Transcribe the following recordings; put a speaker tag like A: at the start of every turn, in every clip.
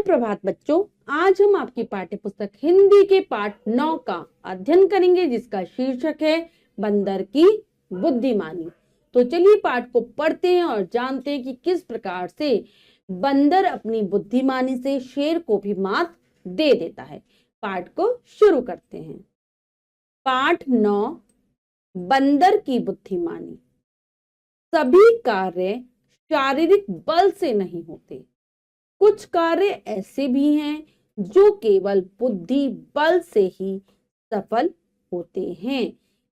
A: सुप्रभात बच्चों, आज हम आपकी पाठ्य पुस्तक हिंदी के पाठ 9 का अध्ययन करेंगे, जिसका शीर्षक है बंदर की बुद्धिमानी। तो चलिए पाठ को पढ़ते हैं और जानते हैं कि किस प्रकार से बंदर अपनी बुद्धिमानी से शेर को भी मात दे देता है। पाठ को शुरू करते हैं। पाठ 9, बंदर की बुद्धिमानी। सभी कार्य शारीरिक बल से नहीं होते, कुछ कार्य ऐसे भी हैं जो केवल बुद्धि बल से ही सफल होते हैं।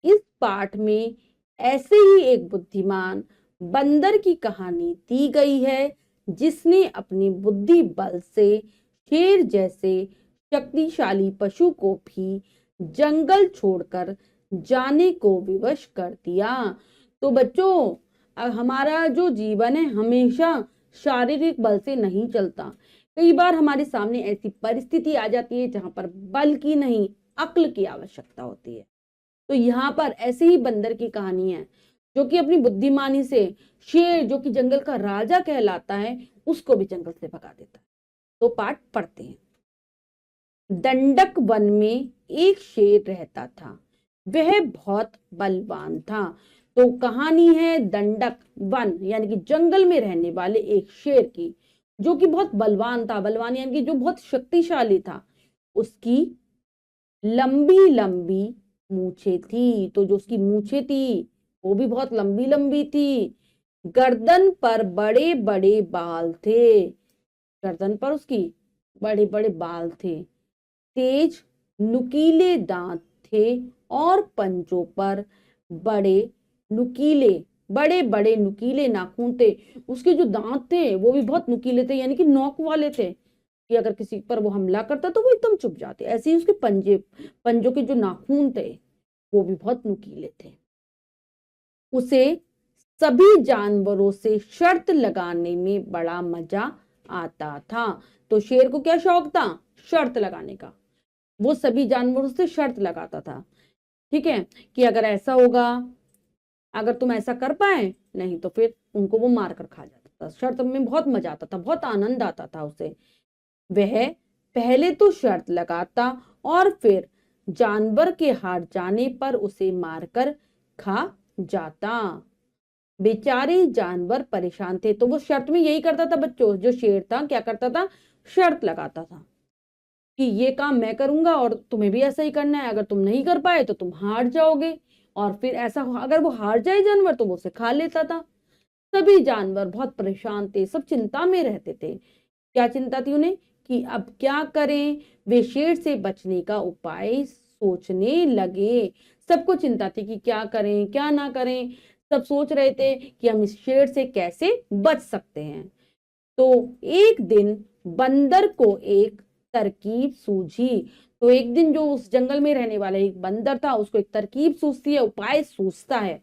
A: इस पाठ में ऐसे ही एक बुद्धिमान बंदर की कहानी दी गई है, जिसने अपनी बुद्धि बल से शेर जैसे शक्तिशाली पशु को भी जंगल छोड़कर जाने को विवश कर दिया। तो बच्चों, हमारा जो जीवन है हमेशा शारीरिक बल से नहीं चलता। कई बार हमारे सामने ऐसी परिस्थिति आ जाती है जहां पर बल की नहीं, अक्ल की आवश्यकता होती है। तो यहाँ पर ऐसे ही बंदर की कहानी है, जो कि अपनी बुद्धिमानी से शेर, जो कि जंगल का राजा कहलाता है, उसको भी जंगल से भगा देता है। तो पाठ पढ़ते हैं। दंडक वन में एक शेर रहता था। वह बहुत बलवान था। तो कहानी है दंडक वन यानी कि जंगल में रहने वाले एक शेर की, जो कि बहुत बलवान था। बलवान यानी कि जो बहुत शक्तिशाली था। उसकी लंबी लंबी मूछें थी। तो जो उसकी मूछें थी वो भी बहुत लंबी लंबी थी। गर्दन पर बड़े बड़े बाल थे। गर्दन पर उसकी बड़े बड़े बाल थे। तेज नुकीले दांत थे और पंजों पर बड़े बड़े नुकीले नाखून थे। उसके जो दांत थे वो भी बहुत नुकीले थे, यानी कि नोक वाले थे, कि अगर किसी पर वो हमला करता तो वो एकदम चुप जाते। ऐसे ही उसके पंजों के जो नाखून थे वो भी बहुत नुकीले थे। उसे सभी जानवरों से शर्त लगाने में बड़ा मजा आता था। तो शेर को क्या शौक था? शर्त लगाने का। वो सभी जानवरों से शर्त लगाता था, ठीक है, कि अगर ऐसा होगा, अगर तुम ऐसा कर पाए, नहीं तो फिर उनको वो मार कर खा जाता था। शर्त में बहुत मजा आता था, बहुत आनंद आता था उसे। वह पहले तो शर्त लगाता और फिर जानवर के हार जाने पर उसे मारकर खा जाता। बेचारे जानवर परेशान थे। तो वो शर्त में यही करता था बच्चों, जो शेर था क्या करता था? शर्त लगाता था कि ये काम मैं करूंगा और तुम्हें भी ऐसा ही करना है। अगर तुम नहीं कर पाए तो तुम हार जाओगे। और फिर ऐसा अगर वो हार जाए जानवर तो वो उसे खा लेता था। सभी जानवर बहुत परेशान थे, सब चिंता में रहते थे। क्या चिंता थी उन्हें? कि अब क्या करें। वे शेर से बचने का उपाय सोचने लगे। सबको चिंता थी कि क्या करें क्या ना करें। सब सोच रहे थे कि हम इस शेर से कैसे बच सकते हैं। तो एक दिन बंदर को एक तरकीब सूझी। तो एक दिन जो उस जंगल में रहने वाला एक बंदर था, उसको एक तरकीब सूझती है, उपाय सूझता है।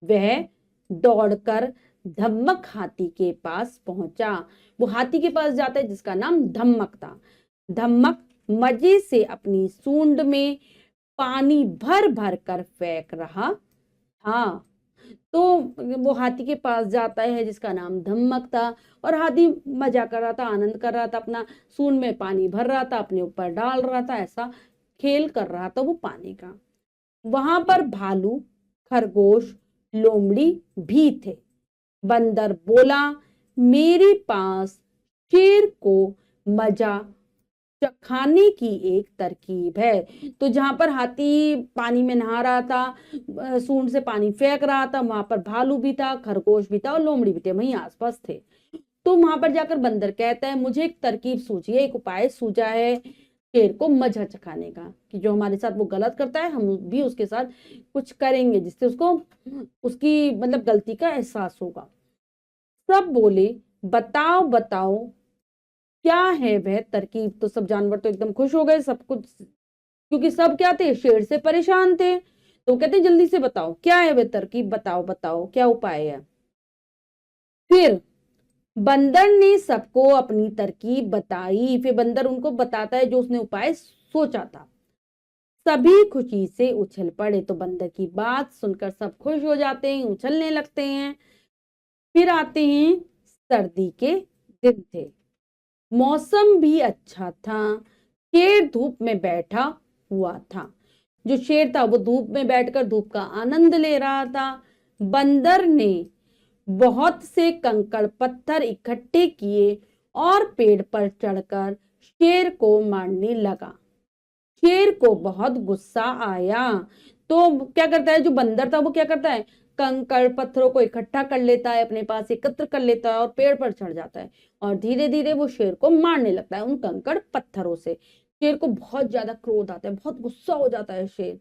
A: वह दौड़कर धम्मक हाथी के पास पहुंचा। वो हाथी के पास जाता है जिसका नाम धम्मक था। धम्मक मजे से अपनी सूंड में पानी भर भर कर फेंक रहा था। तो वो हाथी के पास जाता है जिसका नाम धम्मक था, और हाथी मजा कर रहा था, आनंद कर रहा था, अपना सूंड में पानी भर रहा था, अपने ऊपर डाल रहा था, ऐसा खेल कर रहा था वो पानी का। वहां पर भालू, खरगोश, लोमड़ी भी थे। बंदर बोला, मेरे पास शेर को मजा चखाने की एक तरकीब है। तो जहां पर हाथी पानी में नहा रहा था, सूंड से पानी फेंक रहा था, वहां पर भालू भी था, खरगोश भी था और लोमड़ी भी थे, वहीं आसपास थे। तो वहां पर जाकर बंदर कहता है, मुझे एक तरकीब सूझी है, एक उपाय सूझा है शेर को मजा चखाने का, कि जो हमारे साथ वो गलत करता है हम भी उसके साथ कुछ करेंगे जिससे उसको उसकी मतलब गलती का एहसास होगा। सब बोले, बताओ बताओ क्या है वह तरकीब। तो सब जानवर तो एकदम खुश हो गए, सब कुछ, क्योंकि सब क्या थे? शेर से परेशान थे। तो कहते जल्दी से बताओ क्या है वह तरकीब, बताओ बताओ क्या उपाय है। फिर बंदर ने सबको अपनी तरकीब बताई। फिर बंदर उनको बताता है जो उसने उपाय सोचा था। सभी खुशी से उछल पड़े। तो बंदर की बात सुनकर सब खुश हो जाते हैं, उछलने लगते हैं। फिर आते हैं सर्दी के दिन थे। मौसम भी अच्छा था। शेर धूप में बैठा हुआ था। जो शेर था वो धूप में बैठकर धूप का आनंद ले रहा था। बंदर ने बहुत से कंकड़ पत्थर इकट्ठे किए और पेड़ पर चढ़कर शेर को मारने लगा। शेर को बहुत गुस्सा आया। तो क्या करता है, जो बंदर था वो क्या करता है, कंकड़ पत्थरों को इकट्ठा कर लेता है, अपने पास एकत्र कर लेता है और पेड़ पर चढ़ जाता है और धीरे धीरे वो शेर को मारने लगता है उन कंकड़ पत्थरों से। शेर को बहुत ज्यादा क्रोध आता है, बहुत गुस्सा हो जाता है शेर।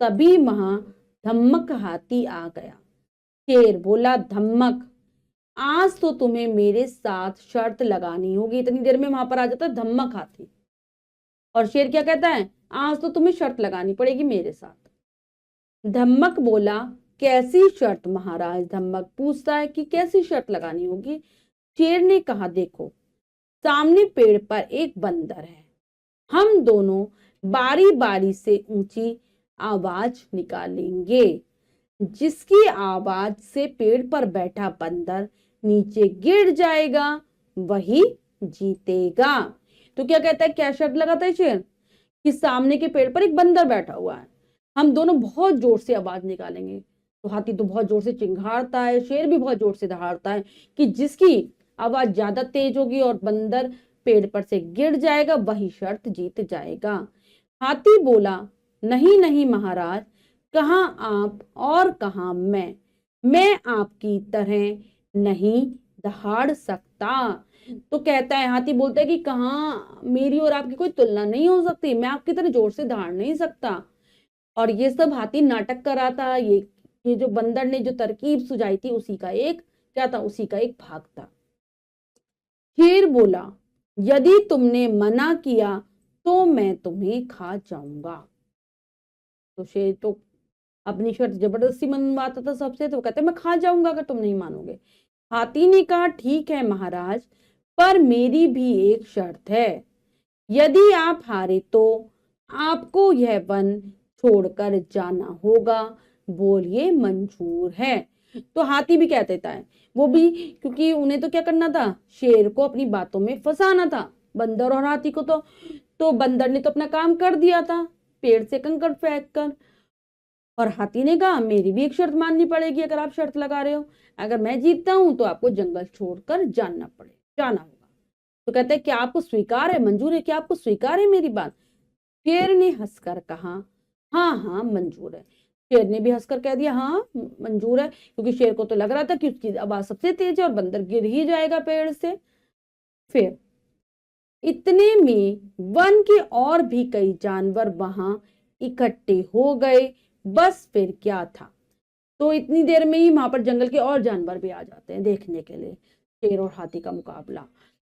A: तभी वहां धम्मक हाथी आ गया। शेर बोला, धम्मक, आज तो तुम्हें मेरे साथ शर्त लगानी होगी। इतनी देर में वहां पर आ जाता है धम्मक हाथी और शेर क्या कहता है, आज तो तुम्हें शर्त लगानी पड़ेगी मेरे साथ। धम्मक बोला, कैसी शर्त महाराज? धम्मक पूछता है कि कैसी शर्त लगानी होगी। शेर ने कहा, देखो सामने पेड़ पर एक बंदर है, हम दोनों बारी बारी से ऊंची आवाज निकालेंगे। जिसकी आवाज से पेड़ पर बैठा बंदर नीचे गिर जाएगा वही जीतेगा। तो क्या कहता है, क्या शर्त लगाता है शेर कि सामने के पेड़ पर एक बंदर बैठा हुआ है, हम दोनों बहुत जोर से आवाज निकालेंगे। तो हाथी तो बहुत जोर से चिंघाड़ता है, शेर भी बहुत जोर से दहाड़ता है कि जिसकी आवाज ज्यादा तेज होगी और बंदर पेड़ पर से गिर जाएगा वही शर्त जीत जाएगा। हाथी बोला, नहीं नहीं महाराज, कहाँ आप और कहाँ मैं आपकी तरह नहीं दहाड़ सकता। तो कहता है, हाथी बोलता है कि कहाँ मेरी और आपकी कोई तुलना नहीं हो सकती, मैं आपकी तरह जोर से दहाड़ नहीं सकता। और ये सब हाथी नाटक कर रहा था। ये जो बंदर ने जो तरकीब सुझाई थी उसी का एक क्या था, उसी का एक भाग था। शेर बोला, यदि तुमने मना किया तो मैं तुम्हें खा जाऊंगा। तो शेर तो अपनी शर्त जबरदस्ती मनवाता था सबसे, तो कहते मैं खा जाऊंगा अगर तुम नहीं मानोगे। हाथी ने कहा, ठीक है महाराज, पर मेरी भी एक शर्त है। यदि आप हारे तो आपको यह वन छोड़कर जाना होगा। बोलिए मंजूर है। तो हाथी भी कह देता है, वो भी, क्योंकि उन्हें तो क्या करना था, शेर को अपनी बातों में फंसाना था, बंदर और हाथी को। तो बंदर ने तो अपना काम कर दिया था पेड़ से कंकड़ फेंक कर, और हाथी ने कहा मेरी भी एक शर्त माननी पड़ेगी। अगर आप शर्त लगा रहे हो, अगर मैं जीतता हूं तो आपको जंगल छोड़कर जाना होगा। तो कहते हैं, क्या आपको स्वीकार है, मंजूर है, क्या आपको स्वीकार है मेरी बात? शेर ने हंसकर कहा, हाँ हाँ मंजूर है। शेर ने भी हंसकर कह दिया, हाँ मंजूर है, क्योंकि शेर को तो लग रहा था कि उसकी आवाज सबसे तेज है और बंदर गिर ही जाएगा पेड़ से। फिर इतने में वन के और भी कई जानवर वहां इकट्ठे हो गए। बस फिर क्या था, तो इतनी देर में ही वहां पर जंगल के और जानवर भी आ जाते हैं देखने के लिए शेर और हाथी का मुकाबला।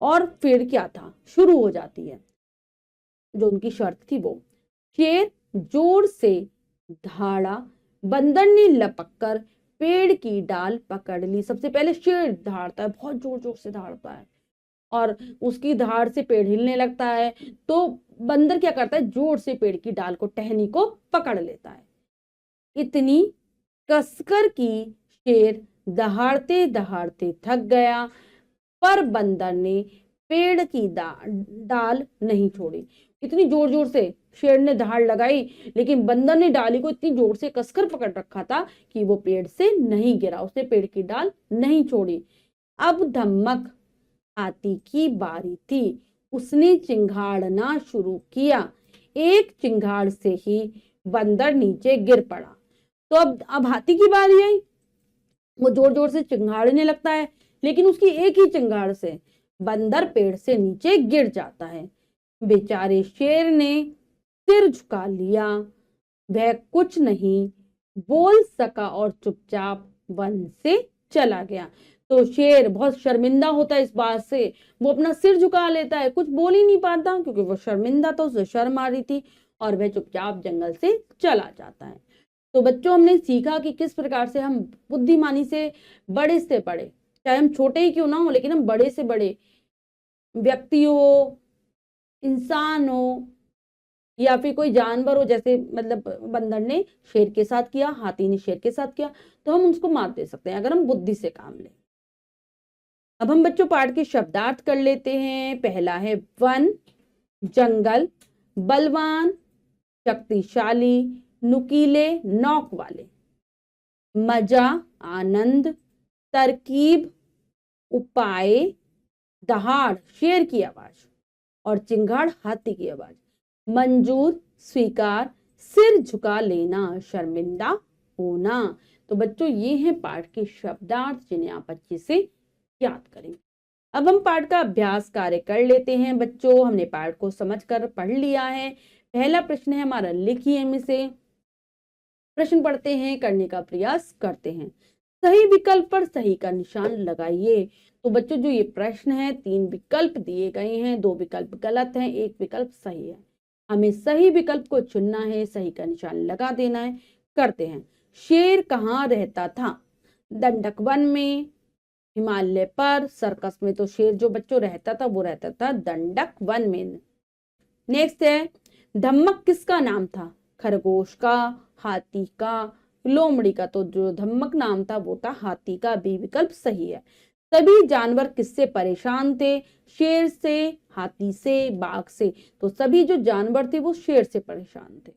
A: और फिर क्या था, शुरू हो जाती है जो उनकी शर्त थी वो। शेर जोर से दहाड़ा, बंदर ने लपक कर पेड़ की डाल पकड़ ली। सबसे पहले शेर दहाड़ता है, बहुत जोर जोर से दहाड़ता है और उसकी धाड़ से पेड़ हिलने लगता है। तो बंदर क्या करता है, जोर से पेड़ की डाल को, टहनी को पकड़ लेता है। इतनी कसकर की शेर दहाड़ते दहाड़ते थक गया, पर बंदर ने पेड़ की डाल नहीं छोड़ी। इतनी जोर जोर से शेर ने दहाड़ लगाई, लेकिन बंदर ने डाली को इतनी जोर से कसकर पकड़ रखा था कि वो पेड़ से नहीं गिरा, उसने पेड़ की डाल नहीं छोड़ी। अब धमक हाथी की बारी थी। उसने चिंघाड़ना शुरू किया। एक चिंगाड़ से ही बंदर नीचे गिर पड़ा। तो अब हाथी की बारी आई। वो जोर जोर से चिंगाड़ने लगता है, लेकिन उसकी एक ही चिंगाड़ से बंदर पेड़ से नीचे गिर जाता है। बेचारे शेर ने सिर झुका लिया, वह कुछ नहीं बोल सका और चुपचाप वन से चला गया। तो शेर बहुत शर्मिंदा होता है इस बात से, वो अपना सिर झुका लेता है, कुछ बोल ही नहीं पाता क्योंकि वो शर्मिंदा था, उसे शर्म आ रही थी, और वह चुपचाप जंगल से चला जाता है। तो बच्चों, हमने सीखा कि किस प्रकार से हम बुद्धिमानी से बड़े चाहे हम छोटे ही क्यों ना हो, लेकिन हम बड़े से बड़े व्यक्ति हो, इंसान हो या फिर कोई जानवर हो, जैसे मतलब बंदर ने शेर के साथ किया, हाथी ने शेर के साथ किया, तो हम उसको मात दे सकते हैं अगर हम बुद्धि से काम लें। अब हम बच्चों पाठ के शब्दार्थ कर लेते हैं। पहला है वन, जंगल, बलवान, शक्तिशाली, नुकीले, नोक वाले। मजा, आनंद, तरकीब, उपाय, दहाड़, शेर की आवाज, और चिंगाड़, हाथी की आवाज। मंजूर, स्वीकार, सिर झुका लेना, शर्मिंदा होना। तो बच्चों ये हैं पाठ के शब्दार्थ जिन्हें आप अच्छे से याद करेंगे। अब हम पाठ का अभ्यास कार्य कर लेते हैं। बच्चों हमने पाठ को समझकर पढ़ लिया है। पहला प्रश्न है हमारा, लिखिए इनमें से। प्रश्न पढ़ते हैं, करने का प्रयास करते हैं। सही विकल्प पर सही का निशान लगाइए। तो बच्चों जो ये प्रश्न है, 3 विकल्प दिए गए हैं, 2 विकल्प गलत हैं, 1 विकल्प सही है। हमें सही विकल्प को चुनना है, सही का निशान लगा देना है। करते हैं। शेर कहाँ रहता था? दंडक वन में, हिमालय पर, सर्कस में। तो शेर जो बच्चों रहता था वो रहता था दंडक वन में। नेक्स्ट है, धम्मक किसका नाम था? खरगोश का, हाथी का, लोमड़ी का। तो जो धम्मक नाम था वो था हाथी का, बी विकल्प सही है। सभी जानवर किससे परेशान थे? शेर से, हाथी से, बाघ से। तो सभी जो जानवर थे वो शेर से परेशान थे।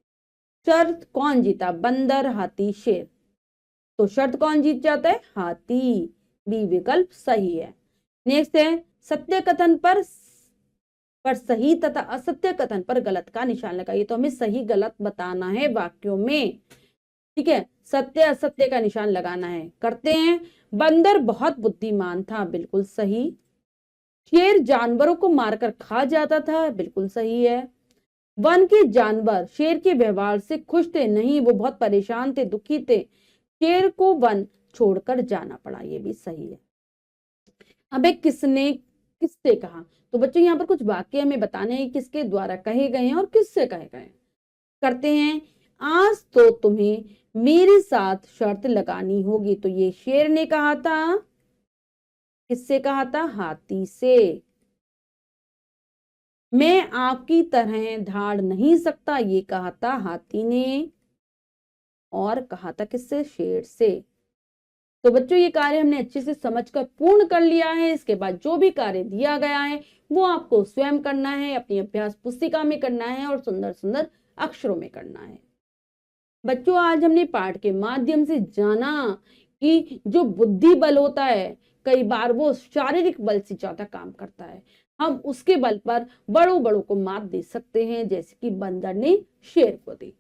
A: शर्त कौन जीता? बंदर, हाथी, शेर। तो शर्त कौन जीत जाता है? हाथी, बी विकल्प सही है। नेक्स्ट है, सत्य कथन पर सही तथा असत्य कथन पर गलत का निशान लगाइए। तो हमें सही गलत बताना है वाक्यों में, ठीक है। सत्य असत्य का निशान लगाना है। करते हैं। बंदर बहुत बुद्धिमान था, बिल्कुल सही। शेर जानवरों को मारकर खा जाता था, बिल्कुल सही है। वन के जानवर शेर के व्यवहार से खुश थे, नहीं, वो बहुत परेशान थे, दुखी थे। शेर को वन छोड़कर जाना पड़ा, ये भी सही है। अब एक किसने किससे कहा। तो बच्चों यहाँ पर कुछ वाक्य हमें बताने हैं, किसके द्वारा कहे गए हैं और किससे कहे गए हैं। करते हैं। आज तो तुम्हें मेरे साथ शर्त लगानी होगी। तो ये शेर ने कहा था। किससे कहा था? हाथी से। मैं आपकी तरह धाड़ नहीं सकता, ये कहा था हाथी ने। और कहा था किससे? शेर से। तो बच्चों ये कार्य हमने अच्छे से समझकर पूर्ण कर लिया है। इसके बाद जो भी कार्य दिया गया है वो आपको स्वयं करना है, अपनी अभ्यास पुस्तिका में करना है और सुंदर सुंदर अक्षरों में करना है। बच्चों आज हमने पाठ के माध्यम से जाना कि जो बुद्धि बल होता है कई बार वो शारीरिक बल से ज्यादा काम करता है। हम उसके बल पर बड़ों बड़ों को मात दे सकते हैं, जैसे कि बंदर ने शेर को दी।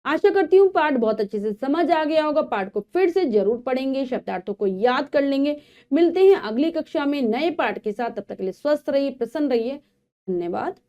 A: आशा करती हूँ पाठ बहुत अच्छे से समझ आ गया होगा। पाठ को फिर से जरूर पढ़ेंगे, शब्दार्थों को याद कर लेंगे। मिलते हैं अगली कक्षा में नए पाठ के साथ। तब तक के लिए स्वस्थ रहिए, प्रसन्न रहिए। धन्यवाद।